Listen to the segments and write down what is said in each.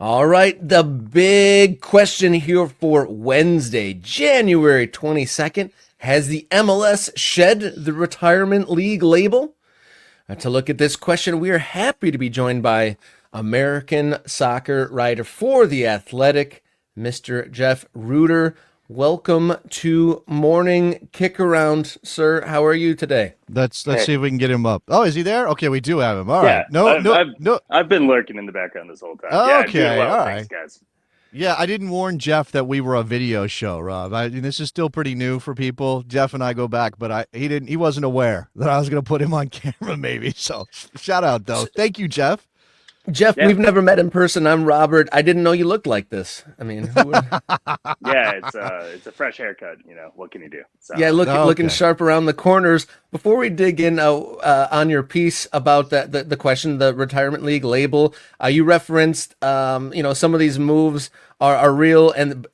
All right, the big question here for Wednesday, January 22nd. Has the MLS shed the retirement league label? To look at this question, we are happy to be joined by American soccer writer for The Athletic, Mr. Jeff Rueter. Welcome to Morning Kick Around, sir. How are you today? Let's Hey, see if we can get him up. Oh, is he there? Okay, we do have him. All right. yeah, No, I've no, I've no. I've been lurking in the background this whole time. Yeah, I'm doing Okay, well. all Thanks, right. guys. Yeah, I didn't warn Jeff that we were a video show, Rob. This is still pretty new for people. Jeff and I go back, but he wasn't aware that I was going to put him on camera maybe. So, shout out though. Thank you, Jeff. Jeff, Yeah, we've never met in person. I'm Robert. I didn't know you looked like this. I mean, who would... yeah, it's a fresh haircut. What can you do? Yeah, So looking Okay. sharp around the corners. Before we dig in on your piece about the question, the retirement league label, you referenced, some of these moves are real, and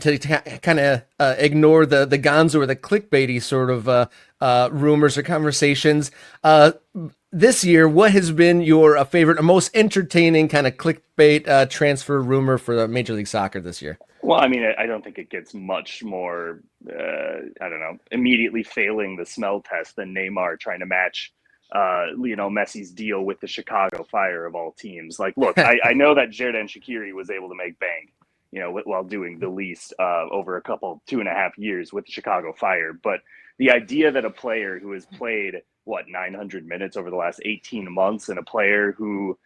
to kind of ignore the gonzo or the clickbaity sort of rumors or conversations. This year, what has been your favorite or most entertaining kind of clickbait transfer rumor for Major League Soccer this year? well, I mean, I don't think it gets much more. I don't know, immediately failing the smell test than Neymar trying to match Messi's deal with the Chicago Fire of all teams. Like, look, I know that Xherdan Shaqiri was able to make bank, while doing the least over a couple 2.5 years with the Chicago Fire. But the idea that a player who has played 900 minutes over the last 18 months and a player who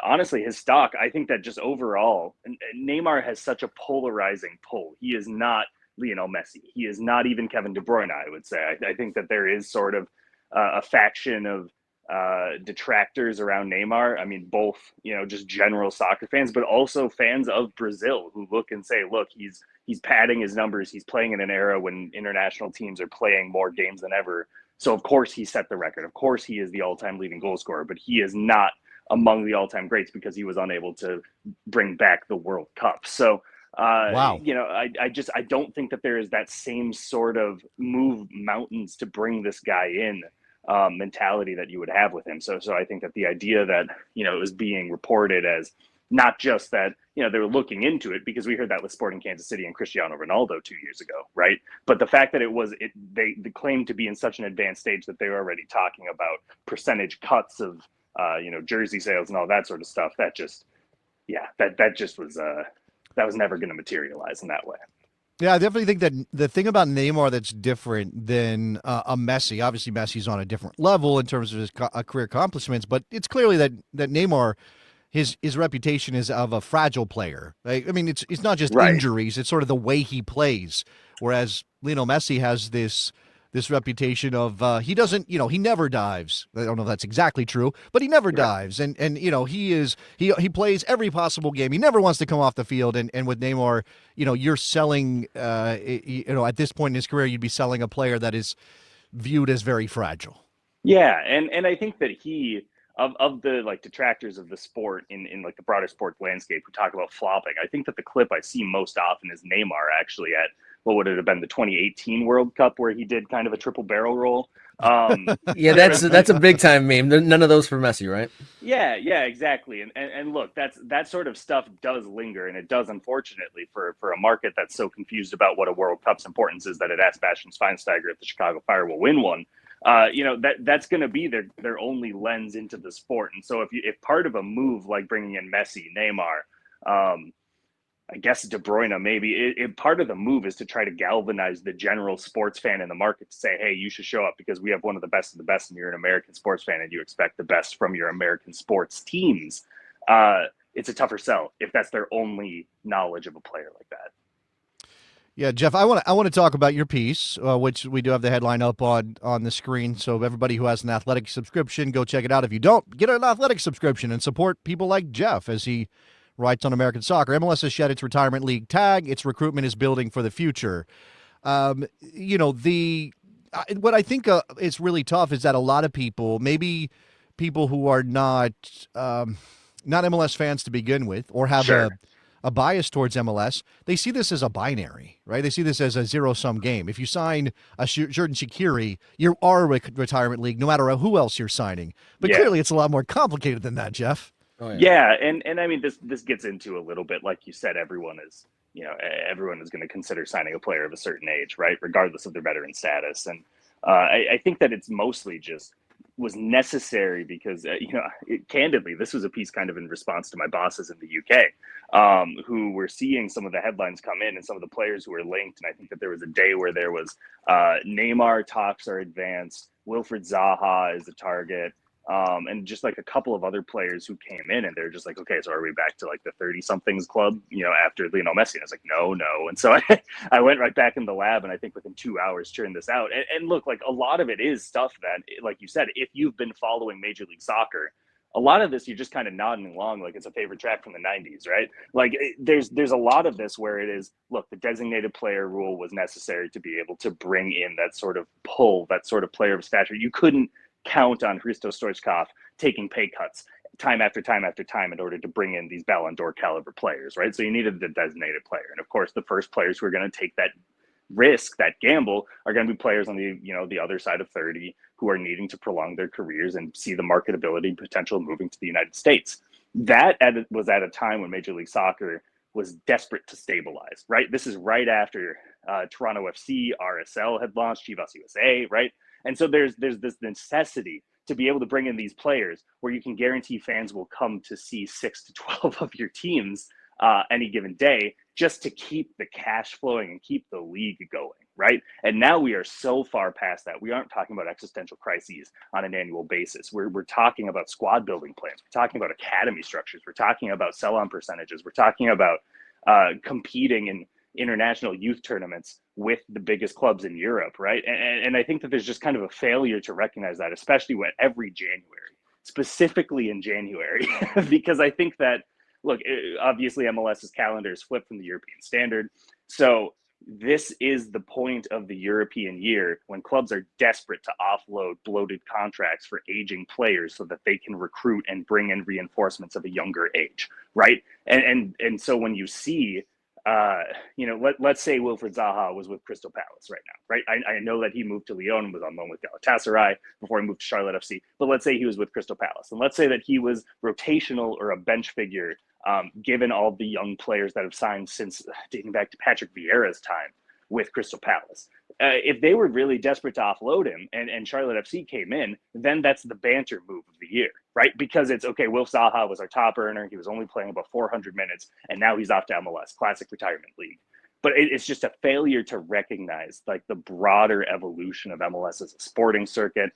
honestly, his stock, I think that just overall, Neymar has such a polarizing pull. He is not Lionel Messi. He is not even Kevin De Bruyne, I would say. I think that there is sort of a faction of detractors around Neymar. I mean, both, just general soccer fans, but also fans of Brazil who look and say, look, he's padding his numbers. He's playing in an era when international teams are playing more games than ever. So, of course, he set the record. Of course, he is the all-time leading goal scorer, but he is not among the all-time greats because he was unable to bring back the World Cup. So, Wow. I don't think that there is that same sort of move mountains to bring this guy in mentality that you would have with him. So I think that the idea that it was being reported as not just that they were looking into it, because we heard that with Sporting Kansas City and Cristiano Ronaldo 2 years ago, right? But the fact that they claimed to be in such an advanced stage that they were already talking about percentage cuts of jersey sales and all that sort of stuff. That just, that just was that was never going to materialize in that way. Yeah, I definitely think that the thing about Neymar that's different than a Messi, obviously Messi's on a different level in terms of his career accomplishments, but it's clearly that Neymar, his reputation is of a fragile player. Like, I mean, it's not just Right. injuries; it's sort of the way he plays. Whereas Lionel Messi has this reputation of he doesn't, he never dives. I don't know if that's exactly true, but he never dives, and he plays every possible game. He never wants to come off the field, and with Neymar, you're selling, at this point in his career, you'd be selling a player that is viewed as very fragile. Yeah, and I think that he of the like detractors of the sport in like the broader sports landscape who talk about flopping, I think that the clip I see most often is Neymar actually at what would it have been, the 2018 World Cup, where he did kind of a triple barrel roll. Yeah, that's a big time meme. None of those for Messi, right? Yeah, exactly. And look, that sort of stuff does linger, and it does, unfortunately, for a market that's so confused about what a World Cup's importance is that it asked Bastian Schweinsteiger if the Chicago Fire will win one. That's going to be their only lens into the sport. And so if part of a move like bringing in Messi, Neymar, I guess De Bruyne, maybe part of the move is to try to galvanize the general sports fan in the market to say, hey, you should show up because we have one of the best and you're an American sports fan and you expect the best from your American sports teams. It's a tougher sell if that's their only knowledge of a player like that. Yeah, Jeff, I want to talk about your piece, which we do have the headline up on the screen. So everybody who has an Athletic subscription, go check it out. If you don't, get an Athletic subscription and support people like Jeff as he writes on American soccer. MLS has shed its retirement league tag. Its recruitment is building for the future. What I think is really tough is that a lot of people, maybe people who are not MLS fans to begin with, or have Sure. a bias towards MLS, they see this as a binary, right? They see this as a zero-sum game. If you sign a Xherdan Shaqiri, you are a retirement league, no matter who else you're signing. But Yeah. clearly, it's a lot more complicated than that, Jeff. Oh yeah. Yeah, and I mean this gets into a little bit, like you said, everyone is everyone is going to consider signing a player of a certain age, right, regardless of their veteran status, and I think that it's mostly just was necessary because candidly, this was a piece kind of in response to my bosses in the UK, who were seeing some of the headlines come in and some of the players who were linked, and I think that there was a day where there was Neymar talks are advanced, Wilfred Zaha is a target. And just like a couple of other players who came in and they're just like, okay, so are we back to like the 30 somethings club, after Lionel Messi? And I was like, no. And so I went right back in the lab and I think within 2 hours churned this out. And look, like a lot of it is stuff that, like you said, if you've been following Major League Soccer, a lot of this you're just kind of nodding along like it's a favorite track from the 90s, right? Like there's a lot of this where it is, look, the designated player rule was necessary to be able to bring in that sort of pull, that sort of player of stature. You couldn't count on Hristo Stoichkov taking pay cuts time after time after time in order to bring in these Ballon d'Or caliber players, right? So you needed the designated player. And of course, the first players who are going to take that risk, that gamble, are going to be players on the other side of 30 who are needing to prolong their careers and see the marketability potential moving to the United States. That was at a time when Major League Soccer was desperate to stabilize, right? This is right after Toronto FC, RSL had launched, Chivas USA, right? And so there's this necessity to be able to bring in these players where you can guarantee fans will come to see 6 to 12 of your teams any given day, just to keep the cash flowing and keep the league going, right? And now we are so far past that. We aren't talking about existential crises on an annual basis. We're talking about squad building plans. We're talking about academy structures. We're talking about sell-on percentages. We're talking about competing in international youth tournaments with the biggest clubs in Europe, right? And I think that there's just kind of a failure to recognize that, especially when every January, specifically in January, because I think that, look, obviously MLS's calendar is flipped from the European standard. So this is the point of the European year when clubs are desperate to offload bloated contracts for aging players so that they can recruit and bring in reinforcements of a younger age, right? And so when you see let's say Wilfred Zaha was with Crystal Palace right now, right? I know that he moved to Lyon and was on loan with Galatasaray before he moved to Charlotte FC, but let's say he was with Crystal Palace. And let's say that he was rotational or a bench figure, given all the young players that have signed since dating back to Patrick Vieira's time with Crystal Palace. If they were really desperate to offload him and Charlotte FC came in, then that's the banter move of the year, right? Because it's, okay, Wilf Zaha was our top earner. He was only playing about 400 minutes, and now he's off to MLS, Classic Retirement League. But it's just a failure to recognize like the broader evolution of MLS as a sporting circuit.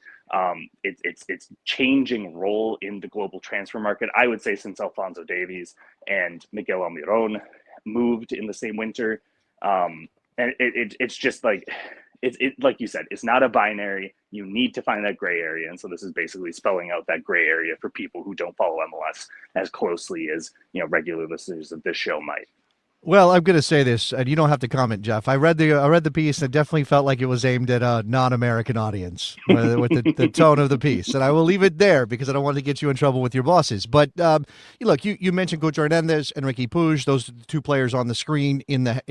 It's changing role in the global transfer market. I would say since Alphonso Davies and Miguel Almiron moved in the same winter. And it's just like, like you said, it's not a binary. You need to find that gray area. And so this is basically spelling out that gray area for people who don't follow MLS as closely as, regular listeners of this show might. Well, I'm going to say this, and you don't have to comment, Jeff. I read the piece, and it definitely felt like it was aimed at a non-American audience with the tone of the piece. And I will leave it there because I don't want to get you in trouble with your bosses. But look, you mentioned Cucho Hernandez and Riqui Puig. Those are the two players on the screen in the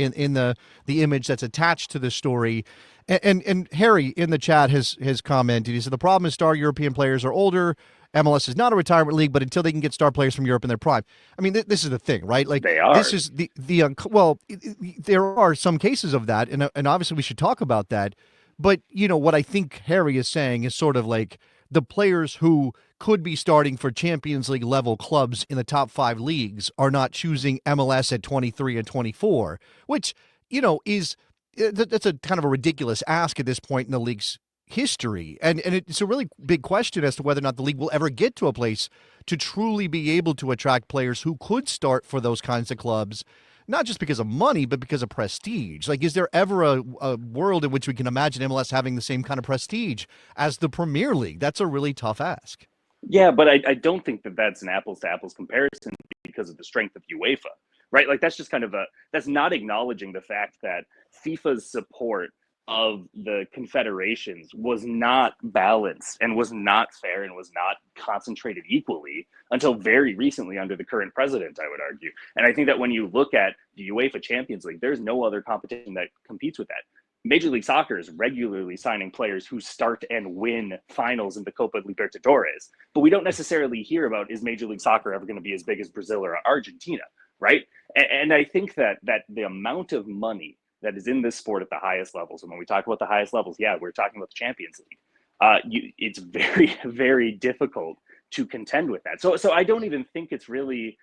image that's attached to the story. And Harry in the chat has commented. He said the problem is star European players are older. MLS is not a retirement league, but until they can get star players from Europe in their prime. I mean, this is the thing, right? Like, they are. This is there are some cases of that, and obviously we should talk about that. But what I think Harry is saying is sort of like the players who could be starting for Champions League level clubs in the top 5 leagues are not choosing MLS at 23 and 24, which is that's a kind of a ridiculous ask at this point in the league's history. And it's a really big question as to whether or not the league will ever get to a place to truly be able to attract players who could start for those kinds of clubs, not just because of money, but because of prestige. Like, is there ever a world in which we can imagine MLS having the same kind of prestige as the Premier League? That's a really tough ask. Yeah, but I don't think that that's an apples to apples comparison because of the strength of UEFA, right? Like, that's just kind of that's not acknowledging the fact that FIFA's support of the confederations was not balanced and was not fair and was not concentrated equally until very recently under the current president, I would argue. And I think that when you look at the UEFA Champions League, there's no other competition that competes with that. Major League Soccer is regularly signing players who start and win finals in the Copa Libertadores, but we don't necessarily hear about, is Major League Soccer ever going to be as big as Brazil or Argentina, right? And I think that the amount of money that is in this sport at the highest levels, and when we talk about the highest levels, yeah, we're talking about the Champions League. It's very, very difficult to contend with that. So I don't even think it's really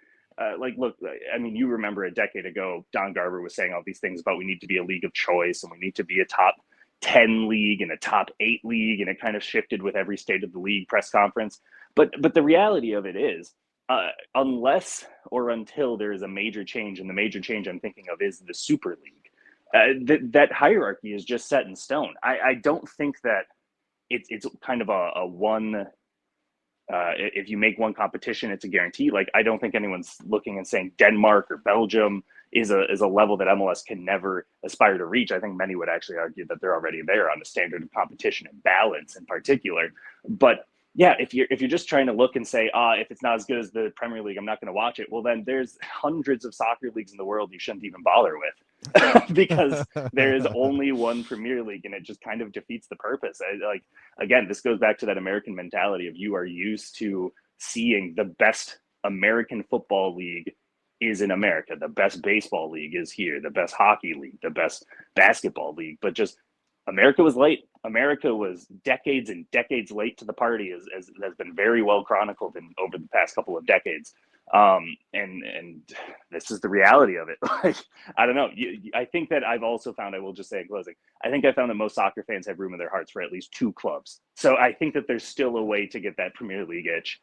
look, I mean, you remember a decade ago, Don Garber was saying all these things about we need to be a league of choice and we need to be a top 10 league and a top 8 league. And it kind of shifted with every state of the league press conference. But the reality of it is, unless or until there is a major change, and the major change I'm thinking of is the Super League, that hierarchy is just set in stone. I don't think that it's kind of a one. If you make one competition, it's a guarantee. Like, I don't think anyone's looking and saying Denmark or Belgium is a level that MLS can never aspire to reach. I think many would actually argue that they're already there on the standard of competition and balance in particular. But yeah, if you're just trying to look and say, if it's not as good as the Premier League, I'm not going to watch it. Well, then there's hundreds of soccer leagues in the world you shouldn't even bother with because there is only one Premier League, and it just kind of defeats the purpose. Again, this goes back to that American mentality of you are used to seeing the best American football league is in America. The best baseball league is here. The best hockey league, the best basketball league, but just America was late. America was decades and decades late to the party, as has been very well chronicled over the past couple of decades. And this is the reality of it. Like, I don't know. I think that I've also found, I will just say in closing, I think I found that most soccer fans have room in their hearts for at least 2 clubs. So I think that there's still a way to get that Premier League itch,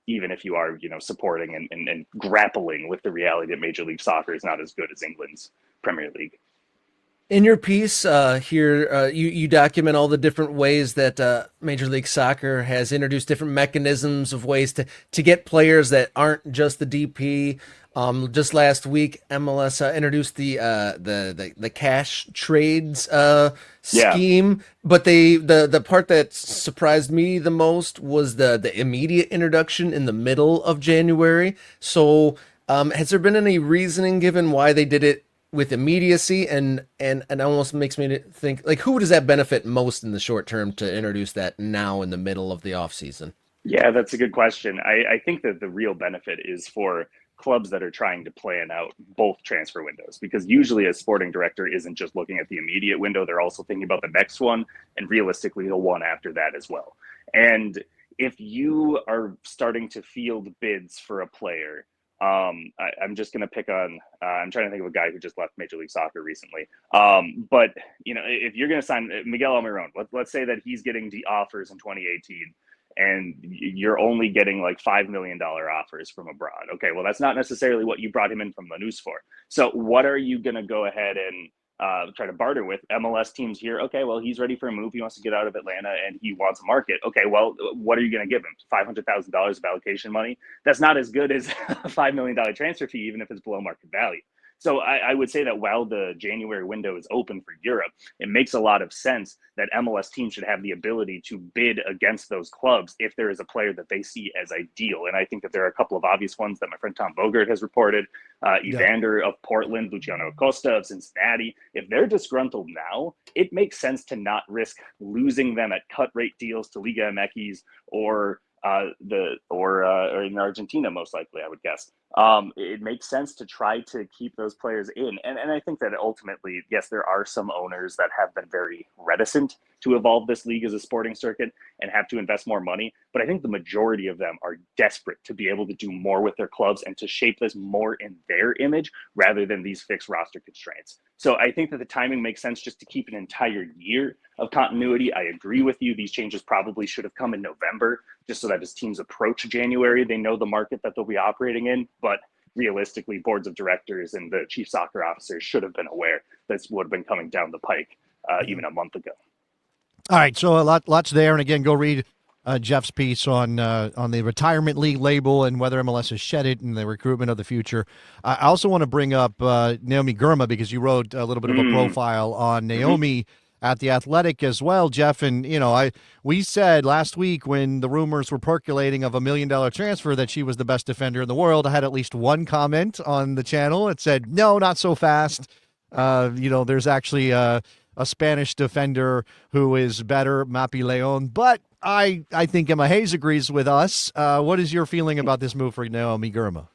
even if you are, supporting and grappling with the reality that Major League Soccer is not as good as England's Premier League. In your piece here, you document all the different ways that Major League Soccer has introduced different mechanisms of ways to get players that aren't just the DP. Just last week, MLS introduced the cash trades scheme, but the part that surprised me the most was the immediate introduction in the middle of January. So, has there been any reasoning given why they did it with immediacy, and almost makes me think, like, who does that benefit most in the short term to introduce that now in the middle of the off season? Yeah, that's a good question. I think that the real benefit is for clubs that are trying to plan out both transfer windows, because usually a sporting director isn't just looking at the immediate window, they're also thinking about the next one and realistically the one after that as well. And if you are starting to field bids for a player, I'm just going to pick on, I'm trying to think of a guy who just left Major League Soccer recently. But, if you're going to sign Miguel Almiron, let's say that he's getting the offers in 2018 and you're only getting like $5 million offers from abroad. Okay, well, that's not necessarily what you brought him in from Lanús for. So what are you going to go ahead and try to barter with? MLS teams here, okay, well, he's ready for a move. He wants to get out of Atlanta and he wants a market. Okay, well, what are you going to give him? $500,000 of allocation money? That's not as good as a $5 million transfer fee, even if it's below market value. So I would say that while the January window is open for Europe, it makes a lot of sense that MLS teams should have the ability to bid against those clubs if there is a player that they see as ideal. And I think that there are a couple of obvious ones that my friend Tom Bogert has reported. Evander of Portland, Luciano Acosta of Cincinnati. If they're disgruntled now, it makes sense to not risk losing them at cut rate deals to Liga MX or in Argentina, most likely, I would guess. It makes sense to try to keep those players in. And I think that ultimately, yes, there are some owners that have been very reticent to evolve this league as a sporting circuit and have to invest more money. But I think the majority of them are desperate to be able to do more with their clubs and to shape this more in their image rather than these fixed roster constraints. So I think that the timing makes sense just to keep an entire year of continuity. I agree with you. These changes probably should have come in November, just so that as teams approach January, they know the market that they'll be operating in. But realistically, boards of directors and the chief soccer officers should have been aware this would have been coming down the pike even a month ago. All right, so lots there. And again, go read Jeff's piece on the retirement league label and whether MLS has shed it and the recruitment of the future. I also want to bring up Naomi Girma, because you wrote a little bit of a profile on Naomi at The Athletic as well, Jeff. And, we said last week when the rumors were percolating of $1 million transfer that she was the best defender in the world. I had at least one comment on the channel. It said, no, not so fast. There's actually a Spanish defender who is better, Mapi Leon. But I think Emma Hayes agrees with us. What is your feeling about this move for Naomi Girma?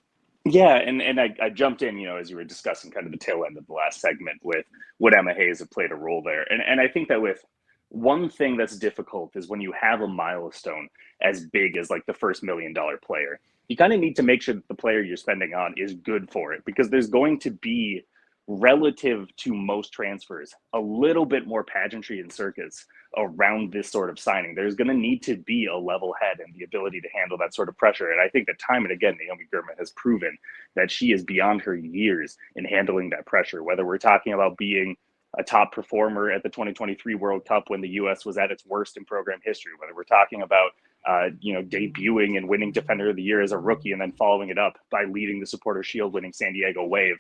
Yeah, and I jumped in, as you were discussing kind of the tail end of the last segment with would Emma Hayes have played a role there. And I think that with one thing that's difficult is when you have a milestone as big as like the first $1 million player, you kind of need to make sure that the player you're spending on is good for it, because there's going to be, relative to most transfers, a little bit more pageantry and circus around this sort of signing. There's going to need to be a level head and the ability to handle that sort of pressure. And I think that time and again, Naomi Girma has proven that she is beyond her years in handling that pressure, whether we're talking about being a top performer at the 2023 World Cup when the U.S. was at its worst in program history, whether we're talking about debuting and winning Defender of the Year as a rookie and then following it up by leading the Supporter Shield, winning San Diego Wave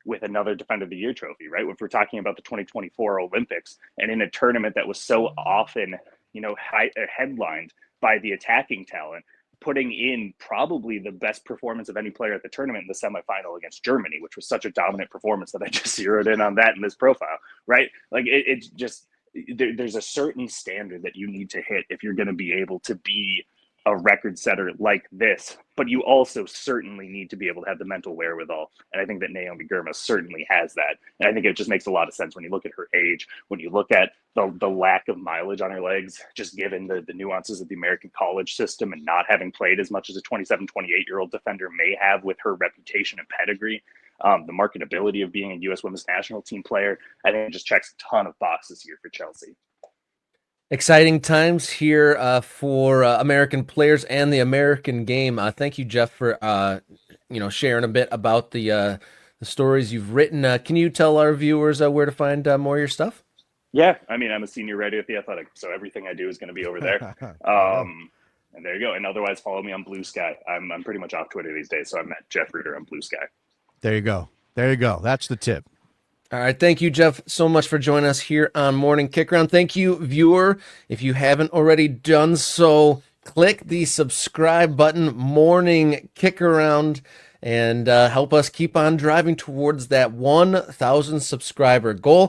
with another Defender of the Year trophy, right? If we're talking about the 2024 Olympics and in a tournament that was so often, headlined by the attacking talent, putting in probably the best performance of any player at the tournament in the semifinal against Germany, which was such a dominant performance that I just zeroed in on that in this profile, right? Like it's just, there's a certain standard that you need to hit if you're going to be able to be a record setter like this, but you also certainly need to be able to have the mental wherewithal. And I think that Naomi Girma certainly has that. And I think it just makes a lot of sense when you look at her age, when you look at the lack of mileage on her legs, just given the nuances of the American college system and not having played as much as a 27, 28-year-old defender may have with her reputation and pedigree, the marketability of being a U.S. women's national team player. I think it just checks a ton of boxes here for Chelsea. Exciting times here for American players and the American game. Thank you, Jeff, for sharing a bit about the stories you've written. Can you tell our viewers where to find more of your stuff? Yeah, I mean, I'm a senior writer at The Athletic, so everything I do is going to be over there. And there you go. And otherwise, follow me on Blue Sky. I'm pretty much off Twitter these days, so I'm at Jeff Rueter on Blue Sky. There you go. There you go. That's the tip. All right. Thank you, Jeff, so much for joining us here on Morning Kick Around. Thank you, viewer. If you haven't already done so, click the subscribe button, Morning Kick Around, and help us keep on driving towards that 1,000 subscriber goal.